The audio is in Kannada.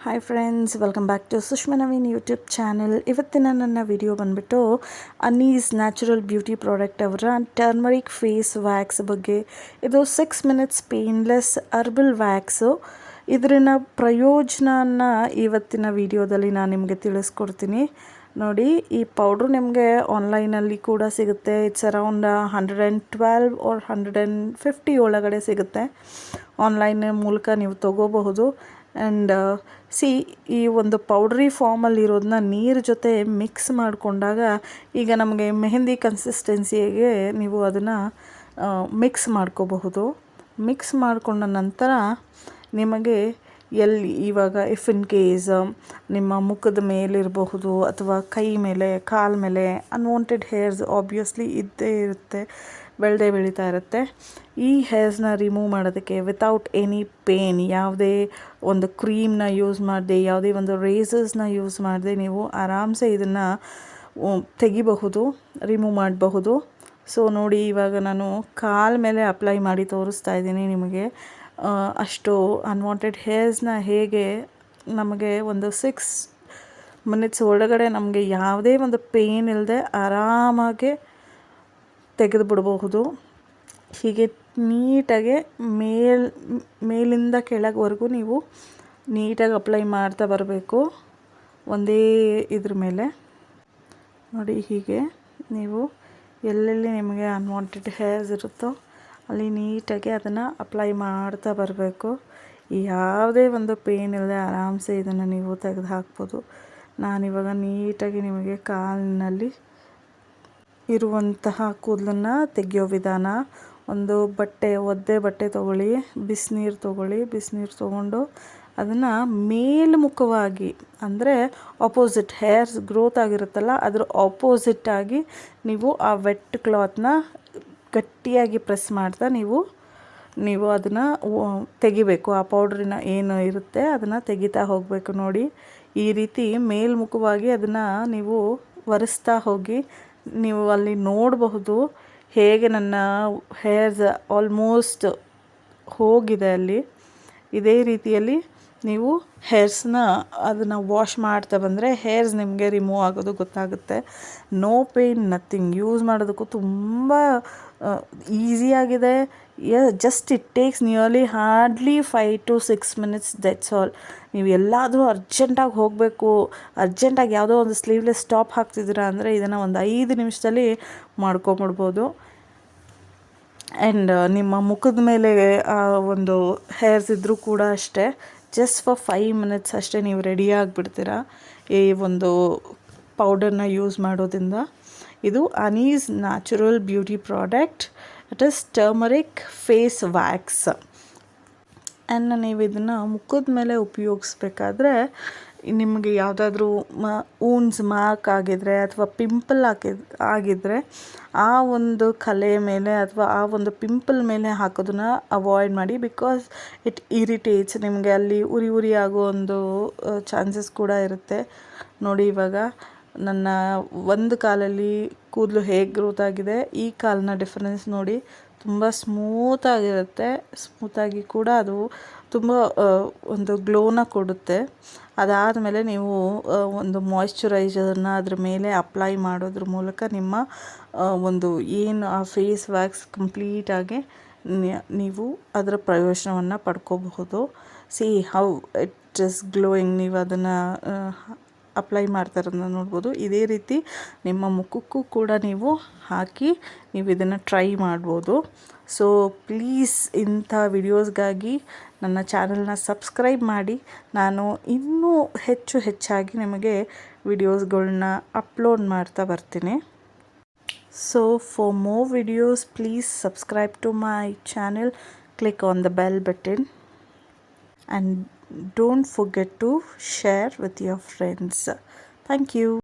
Hi friends, welcome back to Sushma Naveen YouTube channel. ಇವತ್ತಿನ ನನ್ನ ವಿಡಿಯೋ ಬಂದುಬಿಟ್ಟು ಅನ್ನೀಸ್ ನ್ಯಾಚುರಲ್ ಬ್ಯೂಟಿ ಪ್ರಾಡಕ್ಟ್ ಅವರ ಟರ್ಮರಿಕ್ ಫೇಸ್ ವ್ಯಾಕ್ಸ್ ಬಗ್ಗೆ. ಇದು 6 ಮಿನಿಟ್ಸ್ ಪೇನ್ಲೆಸ್ ಹರ್ಬಲ್ ವ್ಯಾಕ್ಸು. ಇದರ ಪ್ರಯೋಜನ ಇವತ್ತಿನ ವಿಡಿಯೋದಲ್ಲಿ ನಾನು ನಿಮಗೆ ತಿಳಿಸ್ಕೊಡ್ತೀನಿ. ನೋಡಿ, ಈ ಪೌಡ್ರು ನಿಮಗೆ ಆನ್ಲೈನಲ್ಲಿ ಕೂಡ ಸಿಗುತ್ತೆ. ಇಟ್ಸ್ ಅರೌಂಡ್ 112 or 150 ಒಳಗಡೆ ಸಿಗುತ್ತೆ. ಆನ್ಲೈನ್ ಮೂಲಕ ನೀವು ತೊಗೋಬಹುದು. ಆ್ಯಂಡ್ ಈ ಒಂದು ಪೌಡ್ರಿ ಫಾರ್ಮಲ್ಲಿ ಇರೋದನ್ನ ನೀರು ಜೊತೆ ಮಿಕ್ಸ್ ಮಾಡಿಕೊಂಡಾಗ ಈಗ ನಮಗೆ ಮೆಹಂದಿ ಕನ್ಸಿಸ್ಟೆನ್ಸಿಗೆ ನೀವು ಅದನ್ನು ಮಿಕ್ಸ್ ಮಾಡ್ಕೋಬಹುದು. ಮಿಕ್ಸ್ ಮಾಡಿಕೊಂಡ ನಂತರ ನಿಮಗೆ ಎಲ್ಲಿ ಇವಾಗ ಇಫ್ ಇನ್ ಕೇಸ್ ನಿಮ್ಮ ಮುಖದ ಮೇಲಿರಬಹುದು ಅಥವಾ ಕೈ ಮೇಲೆ, ಕಾಲ ಮೇಲೆ ಅನ್ವಾಂಟೆಡ್ ಹೇರ್ಸ್ ಆಬ್ವಿಯಸ್ಲಿ ಇದ್ದೇ ಇರುತ್ತೆ, ಬೆಳೀತಾ ಇರುತ್ತೆ. ಈ ಹೇರ್ಸ್ನ ರಿಮೂವ್ ಮಾಡೋದಕ್ಕೆ ವಿತೌಟ್ ಎನಿ ಪೇನ್, ಯಾವುದೇ ಒಂದು ಕ್ರೀಮ್ನ ಯೂಸ್ ಮಾಡದೆ, ಯಾವುದೇ ಒಂದು ರೇಸರ್ಸ್ನ ಯೂಸ್ ಮಾಡದೆ ನೀವು ಆರಾಮ್ಸೆ ಇದನ್ನು ತೆಗಿಬಹುದು, ರಿಮೂವ್ ಮಾಡಬಹುದು. ಸೊ ನೋಡಿ, ಇವಾಗ ನಾನು ಕಾಲ ಮೇಲೆ ಅಪ್ಲೈ ಮಾಡಿ ತೋರಿಸ್ತಾ ಇದ್ದೀನಿ ನಿಮಗೆ. ಅಷ್ಟು ಅನ್ವಾಂಟೆಡ್ ಹೇರ್ಸ್ನ ಹೇಗೆ ನಮಗೆ ಒಂದು 6 ಮಿನಿಟ್ಸ್ ಒಳಗಡೆ ನಮಗೆ ಯಾವುದೇ ಒಂದು ಪೇನ್ ಇಲ್ಲದೆ ಆರಾಮಾಗಿ ತೆಗೆದು ಬಿಡಬಹುದು. ಹೀಗೆ ನೀಟಾಗಿ ಮೇಲಿಂದ ಕೆಳಗವರೆಗೂ ನೀವು ನೀಟಾಗಿ ಅಪ್ಲೈ ಮಾಡ್ತಾ ಬರಬೇಕು ಒಂದೇ ಇದ್ರ ಮೇಲೆ. ನೋಡಿ, ಹೀಗೆ ನೀವು ಎಲ್ಲೆಲ್ಲಿ ನಿಮಗೆ ಅನ್ವಾಂಟೆಡ್ ಹೇರ್ಸ್ ಇರುತ್ತೋ ಅಲ್ಲಿ ನೀಟಾಗಿ ಅದನ್ನು ಅಪ್ಲೈ ಮಾಡ್ತಾ ಬರಬೇಕು. ಯಾವುದೇ ಒಂದು ಪೇನ್ ಇಲ್ಲದೆ ಆರಾಮ್ಸೆ ಇದನ್ನು ನೀವು ತೆಗೆದು ಹಾಕ್ಬೋದು. ನಾನಿವಾಗ ನೀಟಾಗಿ ನಿಮಗೆ ಕಾಲಿನಲ್ಲಿ ಇರುವಂತಹ ಕೂದಲನ್ನು ತೆಗೆಯೋ ವಿಧಾನ. ಒಂದು ಒದ್ದೆ ಬಟ್ಟೆ ತೊಗೊಳ್ಳಿ, ಬಿಸಿನೀರು ತೊಗೊಂಡು ಅದನ್ನು ಮೇಲ್ಮುಖವಾಗಿ, ಅಂದರೆ ಆಪೋಸಿಟ್ ಹೇರ್ಸ್ ಗ್ರೋತ್ ಆಗಿರುತ್ತಲ್ಲ ಅದರ ಆಪೋಸಿಟ್ಟಾಗಿ ನೀವು ಆ ವೆಟ್ ಕ್ಲಾತ್ನ ಗಟ್ಟಿಯಾಗಿ ಪ್ರೆಸ್ ಮಾಡ್ತಾ ನೀವು ಅದನ್ನು ತೆಗಿಬೇಕು. ಆ ಪೌಡ್ರಿನ ಏನು ಇರುತ್ತೆ ಅದನ್ನು ತೆಗಿತಾ ಹೋಗಬೇಕು. ನೋಡಿ, ಈ ರೀತಿ ಮೇಲ್ಮುಖವಾಗಿ ಅದನ್ನು ನೀವು ಒರೆಸ್ತಾ ಹೋಗಿ. ನೀವು ಅಲ್ಲಿ ನೋಡಬಹುದು ಹೇಗೆ ನನ್ನ ಹೇರ್ಸ್ ಆಲ್ಮೋಸ್ಟ್ ಹೋಗಿದೆ ಅಲ್ಲಿ. ಇದೇ ರೀತಿಯಲ್ಲಿ ನೀವು ಹೇರ್ಸ್ನ ಅದನ್ನು ವಾಶ್ ಮಾಡ್ತಾ ಬಂದರೆ ಹೇರ್ಸ್ ನಿಮಗೆ ರಿಮೂವ್ ಆಗೋದು ಗೊತ್ತಾಗುತ್ತೆ. No pain, nothing. ಯೂಸ್ ಮಾಡೋದಕ್ಕೂ ತುಂಬ ಈಸಿಯಾಗಿದೆ. Just it takes nearly hardly 5 to 6 minutes, that's all. ನೀವು ಎಲ್ಲಾದರೂ ಅರ್ಜೆಂಟಾಗಿ ಹೋಗಬೇಕು, ಅರ್ಜೆಂಟಾಗಿ ಯಾವುದೋ ಒಂದು ಸ್ಲೀವ್ಲೆಸ್ ಟಾಪ್ ಹಾಕ್ತಿದ್ದೀರಾ ಅಂದರೆ ಇದನ್ನು ಒಂದು 5 ನಿಮಿಷದಲ್ಲಿ ಮಾಡ್ಕೊಂಬಿಡ್ಬೋದು. ಆ್ಯಂಡ್ ನಿಮ್ಮ ಮುಖದ ಮೇಲೆ ಒಂದು ಹೇರ್ಸ್ ಇದ್ದರೂ ಕೂಡ ಅಷ್ಟೇ, ಜಸ್ಟ್ ಫಾರ್ 5 minutes ಅಷ್ಟೇ ನೀವು ರೆಡಿ ಆಗಿಬಿಡ್ತೀರಾ ಈ ಒಂದು ಪೌಡರ್ನ ಯೂಸ್ ಮಾಡೋದ್ರಿಂದ. ಇದು Annie's natural beauty product. It is turmeric face wax. And ನೀವು ಇದನ್ನು ಮುಖದ ಮೇಲೆ ಉಪಯೋಗಿಸ್ಬೇಕಾದ್ರೆ ನಿಮಗೆ ಯಾವುದಾದ್ರೂ ಊನ್ಸ್ ಮಾರ್ಕ್ ಆಗಿದ್ರೆ ಅಥವಾ ಪಿಂಪಲ್ ಆಗಿದ್ದರೆ ಆ ಒಂದು ಕಲೆ ಮೇಲೆ ಅಥವಾ ಆ ಒಂದು ಪಿಂಪಲ್ ಮೇಲೆ ಹಾಕೋದನ್ನ ಅವಾಯ್ಡ್ ಮಾಡಿ. Because it irritates. ನಿಮಗೆ ಅಲ್ಲಿ ಉರಿ ಆಗೋ ಒಂದು ಚಾನ್ಸಸ್ ಕೂಡ ಇರುತ್ತೆ. ನೋಡಿ, ಇವಾಗ ನನ್ನ ಒಂದು ಕಾಲಲ್ಲಿ ಕೂದಲು ಹೇಗೆ ಗ್ರೋತ್ ಆಗಿದೆ, ಈ ಕಾಲಿನ ಡಿಫರೆನ್ಸ್ ನೋಡಿ. ತುಂಬ ಸ್ಮೂತಾಗಿರುತ್ತೆ. ಸ್ಮೂತಾಗಿ ಕೂಡ ಅದು ತುಂಬ ಒಂದು ಗ್ಲೋನ ಕೊಡುತ್ತೆ. ಅದಾದಮೇಲೆ ನೀವು ಒಂದು ಮಾಯ್ಶ್ಚರೈಸರ್ನ ಅದ್ರ ಮೇಲೆ ಅಪ್ಲೈ ಮಾಡೋದ್ರ ಮೂಲಕ ನಿಮ್ಮ ಒಂದು ಏನು ಆ ಫೇಸ್ ವ್ಯಾಕ್ಸ್ ಕಂಪ್ಲೀಟಾಗಿ ನೀವು ಅದರ ಪ್ರಯೋಜನವನ್ನು ಪಡ್ಕೋಬಹುದು. See how it is glowing. ನೀವು ಅದನ್ನು ಅಪ್ಲೈ ಮಾಡ್ತಾ ಇರೋದನ್ನ ನೋಡ್ಬೋದು. ಇದೇ ರೀತಿ ನಿಮ್ಮ ಮುಖಕ್ಕೂ ಕೂಡ ನೀವು ಹಾಕಿ ನೀವು ಇದನ್ನು ಟ್ರೈ ಮಾಡ್ಬೋದು. ಸೊ ಪ್ಲೀಸ್, ಇಂಥ ವಿಡಿಯೋಸ್ಗಾಗಿ ನನ್ನ ಚಾನಲ್ನ ಸಬ್ಸ್ಕ್ರೈಬ್ ಮಾಡಿ. ನಾನು ಇನ್ನೂ ಹೆಚ್ಚಾಗಿ ನಿಮಗೆ ವಿಡಿಯೋಸ್ಗಳನ್ನ ಅಪ್ಲೋಡ್ ಮಾಡ್ತಾ ಬರ್ತೀನಿ. So for more videos please subscribe to my channel, click on the bell button and don't forget to share with your friends. Thank you.